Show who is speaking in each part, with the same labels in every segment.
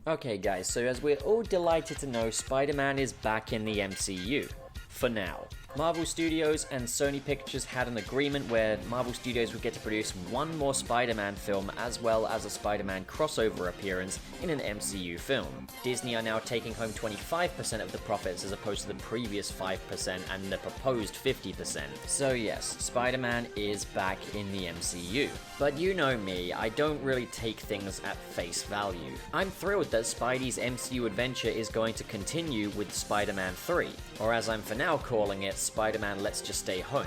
Speaker 1: Okay guys, so as we're all delighted to know, Spider-Man is back in the MCU. For now. Marvel Studios and Sony Pictures had an agreement where Marvel Studios would get to produce one more Spider-Man film as well as a Spider-Man crossover appearance in an MCU film. Disney are now taking home 25% of the profits as opposed to the previous 5% and the proposed 50%. So yes, Spider-Man is back in the MCU. But you know me, I don't really take things at face value. I'm thrilled that Spidey's MCU adventure is going to continue with Spider-Man 3, or as I'm for now calling it, Spider-Man Let's Just Stay Home,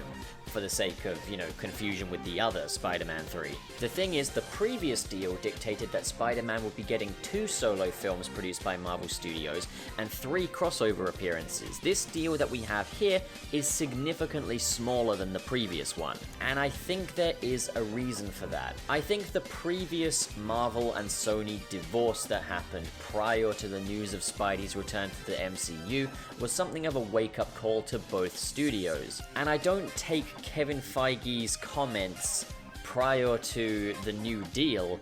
Speaker 1: for the sake of, confusion with the other Spider-Man 3. The thing is, the previous deal dictated that Spider-Man would be getting 2 solo films produced by Marvel Studios and 3 crossover appearances. This deal that we have here is significantly smaller than the previous one, and I think there is a reason for that. I think the previous Marvel and Sony divorce that happened prior to the news of Spidey's return to the MCU was something of a wake-up call to both studios, and I don't take Kevin Feige's comments prior to the new deal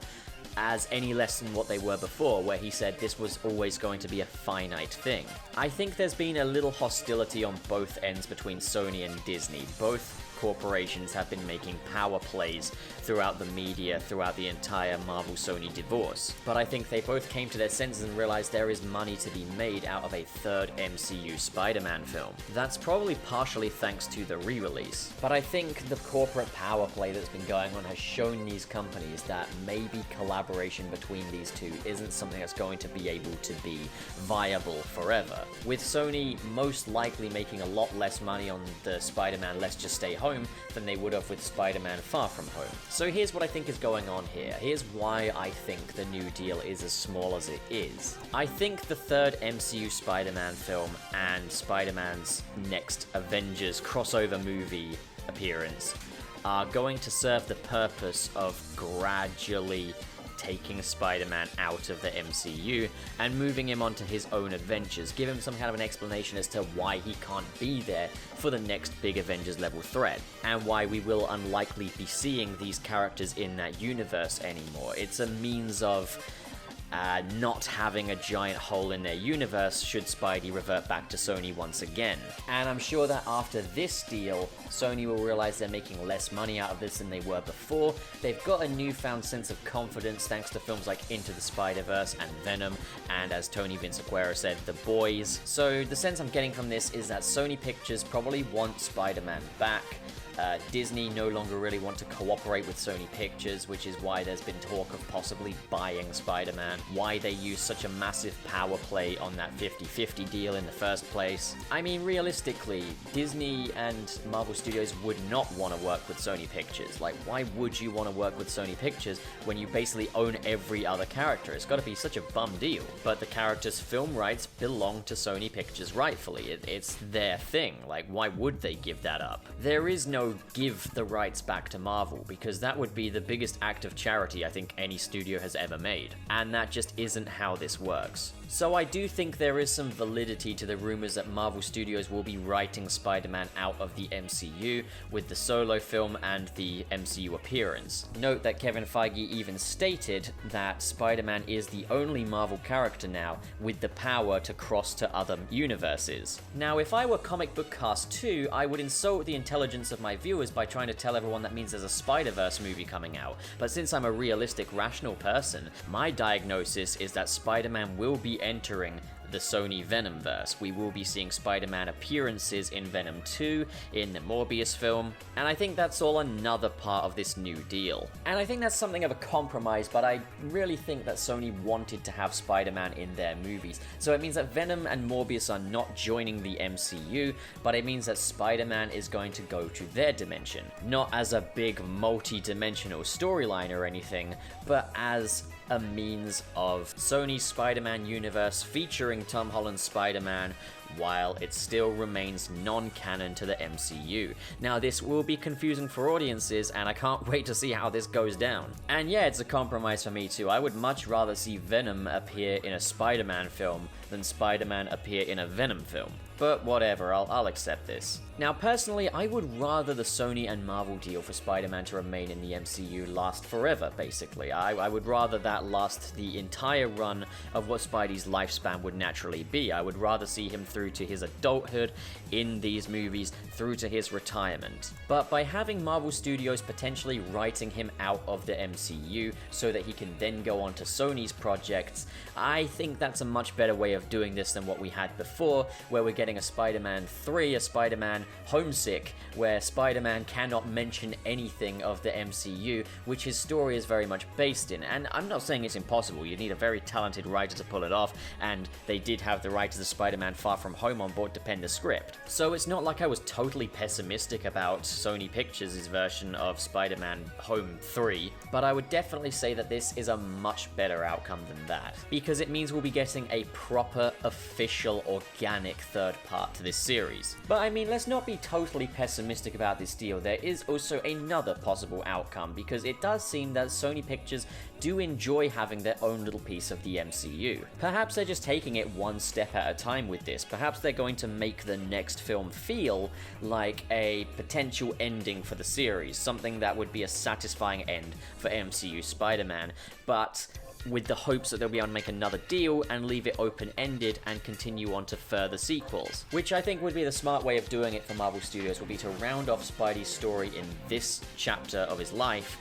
Speaker 1: as any less than what they were before, where he said this was always going to be a finite thing. I think there's been a little hostility on both ends between Sony and Disney. Both corporations have been making power plays throughout the media, throughout the entire Marvel-Sony divorce. But I think they both came to their senses and realized there is money to be made out of a third MCU Spider-Man film. That's probably partially thanks to the re-release. But I think the corporate power play that's been going on has shown these companies that maybe collaboration between these two isn't something that's going to be able to be viable forever. With Sony most likely making a lot less money on the Spider-Man Let's Just Stay Home than they would have with Spider-Man Far From Home. So here's what I think is going on here. Here's why I think the new deal is as small as it is. I think the third MCU Spider-Man film and Spider-Man's next Avengers crossover movie appearance are going to serve the purpose of gradually taking Spider-Man out of the MCU and moving him onto his own adventures, give him some kind of an explanation as to why he can't be there for the next big Avengers level threat, and why we will unlikely be seeing these characters in that universe anymore. It's a means of not having a giant hole in their universe should Spidey revert back to Sony once again. And I'm sure that after this deal, Sony will realize they're making less money out of this than they were before. They've got a newfound sense of confidence thanks to films like Into the Spider-Verse and Venom, and as Tony Vinciquerra said, The Boys. So the sense I'm getting from this is that Sony Pictures probably want Spider-Man back. Disney no longer really want to cooperate with Sony Pictures, which is why there's been talk of possibly buying Spider-Man, why they use such a massive power play on that 50-50 deal in the first place. I mean, realistically, Disney and Marvel Studios would not want to work with Sony Pictures. Like, why would you want to work with Sony Pictures when you basically own every other character? It's got to be such a bum deal. But the characters' film rights belong to Sony Pictures rightfully. It's their thing. Like, why would they give that up? There is no give the rights back to Marvel, because that would be the biggest act of charity I think any studio has ever made, and that just isn't how this works. So I do think there is some validity to the rumors that Marvel Studios will be writing Spider-Man out of the MCU with the solo film and the MCU appearance. Note that Kevin Feige even stated that Spider-Man is the only Marvel character now with the power to cross to other universes. Now, if I were Comic Book Cast 2, I would insult the intelligence of my viewers by trying to tell everyone that means there's a Spider-Verse movie coming out. But since I'm a realistic, rational person, my diagnosis is that Spider-Man will be entering the Sony Venomverse. We will be seeing Spider-Man appearances in Venom 2, in the Morbius film, and I think that's all another part of this new deal. And I think that's something of a compromise, but I really think that Sony wanted to have Spider-Man in their movies. So it means that Venom and Morbius are not joining the MCU, but it means that Spider-Man is going to go to their dimension. Not as a big multi-dimensional storyline or anything, but as a means of Sony's Spider-Man universe featuring Tom Holland's Spider-Man while it still remains non-canon to the MCU. Now, this will be confusing for audiences, and I can't wait to see how this goes down. And yeah, it's a compromise for me too. I would much rather see Venom appear in a Spider-Man film than Spider-Man appear in a Venom film. But whatever, I'll accept this. Now, personally, I would rather the Sony and Marvel deal for Spider-Man to remain in the MCU last forever, basically. I would rather that last the entire run of what Spidey's lifespan would naturally be. I would rather see him through to his adulthood in these movies, through to his retirement. But by having Marvel Studios potentially writing him out of the MCU so that he can then go on to Sony's projects, I think that's a much better way of doing this than what we had before, where we're getting a Spider-Man 3, a Spider-Man Homesick, where Spider-Man cannot mention anything of the MCU, which his story is very much based in. And I'm not saying it's impossible, you need a very talented writer to pull it off, and they did have the writers of Spider-Man Far From Home on board to pen the script. So it's not like I was totally pessimistic about Sony Pictures' version of Spider-Man Home 3, but I would definitely say that this is a much better outcome than that, because it means we'll be getting a proper, official, organic third part to this series. But I mean, let's not be totally pessimistic about this deal. There is also another possible outcome, because it does seem that Sony Pictures do enjoy having their own little piece of the MCU. Perhaps they're just taking it one step at a time with this. Perhaps they're going to make the next film feel like a potential ending for the series, something that would be a satisfying end for MCU Spider-Man, but with the hopes that they'll be able to make another deal and leave it open-ended and continue on to further sequels. Which I think would be the smart way of doing it for Marvel Studios, would be to round off Spidey's story in this chapter of his life,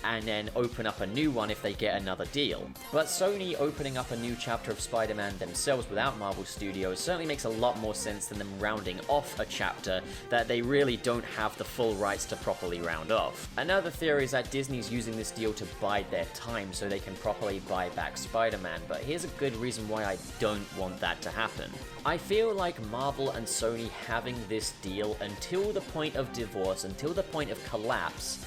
Speaker 1: and then open up a new one if they get another deal. But Sony opening up a new chapter of Spider-Man themselves without Marvel Studios certainly makes a lot more sense than them rounding off a chapter that they really don't have the full rights to properly round off. Another theory is that Disney's using this deal to bide their time so they can properly buy back Spider-Man, but here's a good reason why I don't want that to happen. I feel like Marvel and Sony having this deal until the point of divorce, until the point of collapse,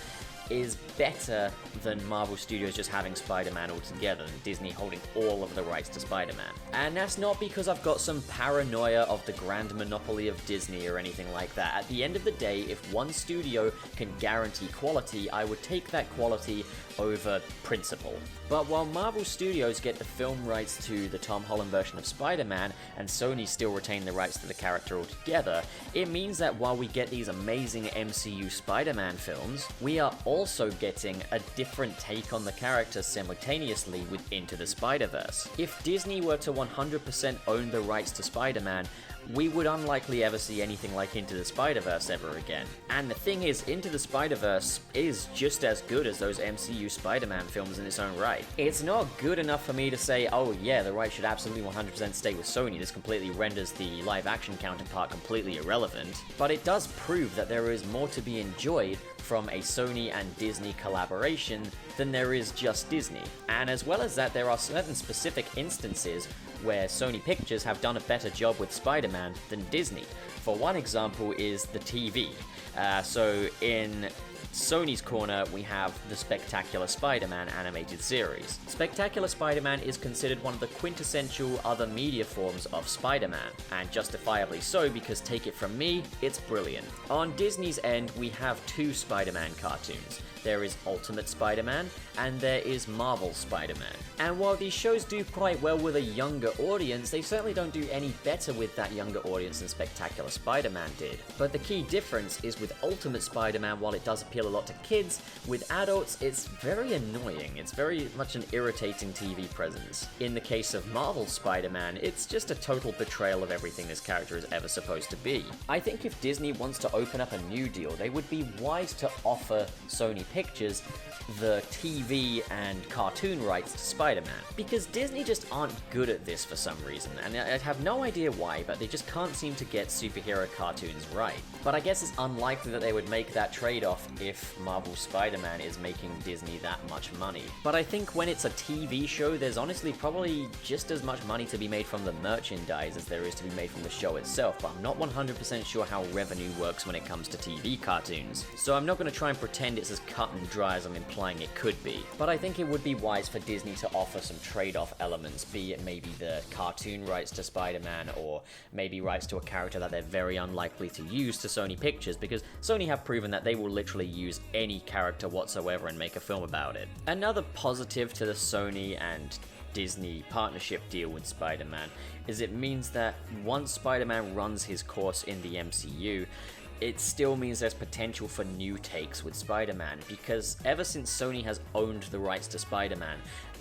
Speaker 1: is better than Marvel Studios just having Spider-Man altogether and Disney holding all of the rights to Spider-Man. And that's not because I've got some paranoia of the grand monopoly of Disney or anything like that. At the end of the day, if one studio can guarantee quality, I would take that quality over principle. But while Marvel Studios get the film rights to the Tom Holland version of Spider-Man, and Sony still retain the rights to the character altogether, it means that while we get these amazing MCU Spider-Man films, we are also getting a different take on the character simultaneously with Into the Spider-Verse. If Disney were to 100% own the rights to Spider-Man, we would unlikely ever see anything like Into the Spider-Verse ever again. And the thing is, Into the Spider-Verse is just as good as those MCU Spider-Man films in its own right. It's not good enough for me to say, oh yeah, the rights should absolutely 100% stay with Sony, this completely renders the live-action counterpart completely irrelevant, but it does prove that there is more to be enjoyed from a Sony and Disney collaboration than there is just Disney. And as well as that, there are certain specific instances where Sony Pictures have done a better job with Spider-Man than Disney. For one example is the TV. So in Sony's corner, we have the Spectacular Spider-Man animated series. Spectacular Spider-Man is considered one of the quintessential other media forms of Spider-Man, and justifiably so, because take it from me, it's brilliant. On Disney's end, we have two Spider-Man cartoons. There is Ultimate Spider-Man, and there is Marvel Spider-Man. And while these shows do quite well with a younger audience, they certainly don't do any better with that younger audience than Spectacular Spider-Man did. But the key difference is with Ultimate Spider-Man, while it does appeal a lot to kids, with adults, it's very annoying. It's very much an irritating TV presence. In the case of Marvel Spider-Man, it's just a total betrayal of everything this character is ever supposed to be. I think if Disney wants to open up a new deal, they would be wise to offer Sony Pictures the TV and cartoon rights to Spider-Man, because Disney just aren't good at this for some reason, and I have no idea why, but they just can't seem to get superhero cartoons right. But I guess it's unlikely that they would make that trade-off if Marvel's Spider-Man is making Disney that much money. But I think when it's a TV show, there's honestly probably just as much money to be made from the merchandise as there is to be made from the show itself, but I'm not 100% sure how revenue works when it comes to TV cartoons. So I'm not going to try and pretend it's as cut and dry as I'm implying it could be. But I think it would be wise for Disney to offer some trade-off elements, be it maybe the cartoon rights to Spider-Man, or maybe rights to a character that they're very unlikely to use to Sony Pictures, because Sony have proven that they will literally use any character whatsoever and make a film about it. Another positive to the Sony and Disney partnership deal with Spider-Man is it means that once Spider-Man runs his course in the MCU, it still means there's potential for new takes with Spider-Man, because ever since Sony has owned the rights to Spider-Man,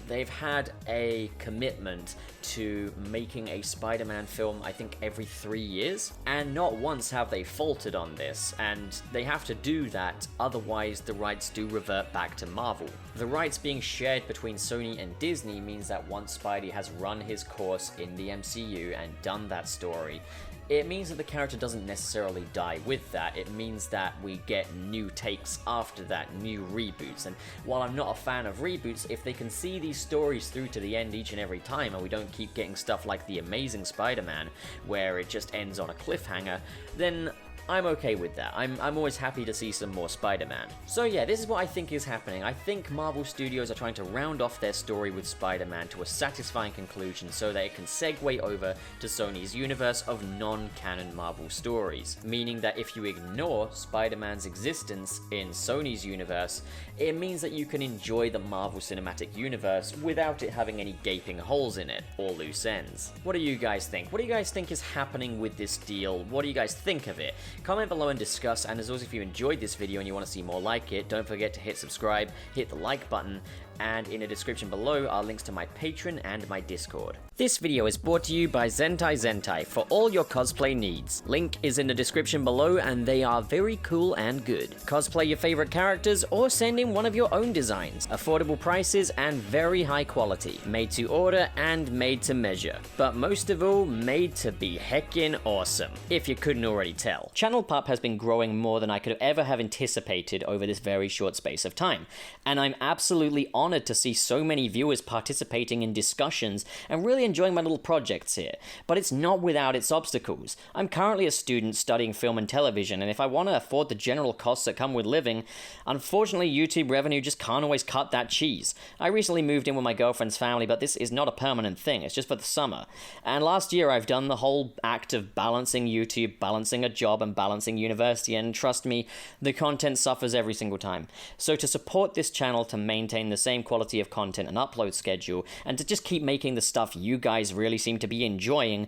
Speaker 1: they've had a commitment to making a Spider-Man film, I think, every 3 years, and not once have they faltered on this, and they have to do that, otherwise the rights do revert back to Marvel. The rights being shared between Sony and Disney means that once Spidey has run his course in the MCU and done that story, it means that the character doesn't necessarily die with that. It means that we get new takes after that, new reboots. And while I'm not a fan of reboots, if they can see these stories through to the end each and every time, and we don't keep getting stuff like The Amazing Spider-Man, where it just ends on a cliffhanger, then I'm okay with that. I'm always happy to see some more Spider-Man. So yeah, this is what I think is happening. I think Marvel Studios are trying to round off their story with Spider-Man to a satisfying conclusion so that it can segue over to Sony's universe of non-canon Marvel stories. Meaning that if you ignore Spider-Man's existence in Sony's universe, it means that you can enjoy the Marvel Cinematic Universe without it having any gaping holes in it, or loose ends. What do you guys think? What do you guys think is happening with this deal? What do you guys think of it? Comment below and discuss, and as always, if you enjoyed this video and you want to see more like it, don't forget to hit subscribe, hit the like button, and in the description below are links to my Patreon and my Discord. This video is brought to you by Zentai for all your cosplay needs. Link is in the description below, and they are very cool and good. Cosplay your favorite characters or send in one of your own designs. Affordable prices and very high quality. Made to order and made to measure. But most of all, made to be heckin' awesome, if you couldn't already tell. Channel Pup has been growing more than I could ever have anticipated over this very short space of time, and I'm absolutely honored to see so many viewers participating in discussions and really enjoying my little projects here. But it's not without its obstacles. I'm currently a student studying film and television, and if I want to afford the general costs that come with living, unfortunately YouTube revenue just can't always cut that cheese. I recently moved in with my girlfriend's family, but this is not a permanent thing, it's just for the summer. And last year I've done the whole act of balancing YouTube, balancing a job, and balancing university, and trust me, the content suffers every single time. So to support this channel to maintain the same quality of content and upload schedule, and to just keep making the stuff you guys really seem to be enjoying,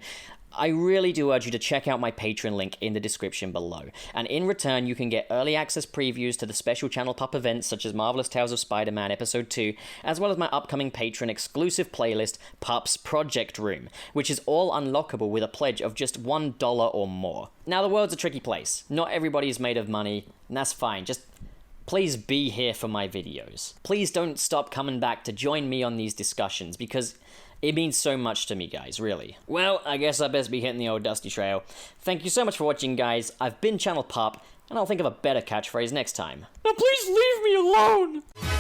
Speaker 1: I really do urge you to check out my Patreon link in the description below. And in return, you can get early access previews to the special Channel Pup events such as Marvelous Tales of Spider-Man Episode 2, as well as my upcoming Patreon exclusive playlist, Pup's Project Room, which is all unlockable with a pledge of just $1 or more. Now, the world's a tricky place. Not everybody is made of money, and that's fine. Just please be here for my videos. Please don't stop coming back to join me on these discussions, because it means so much to me, guys, really. Well, I guess I best be hitting the old dusty trail. Thank you so much for watching, guys. I've been Channel Pup, and I'll think of a better catchphrase next time. Now please leave me alone!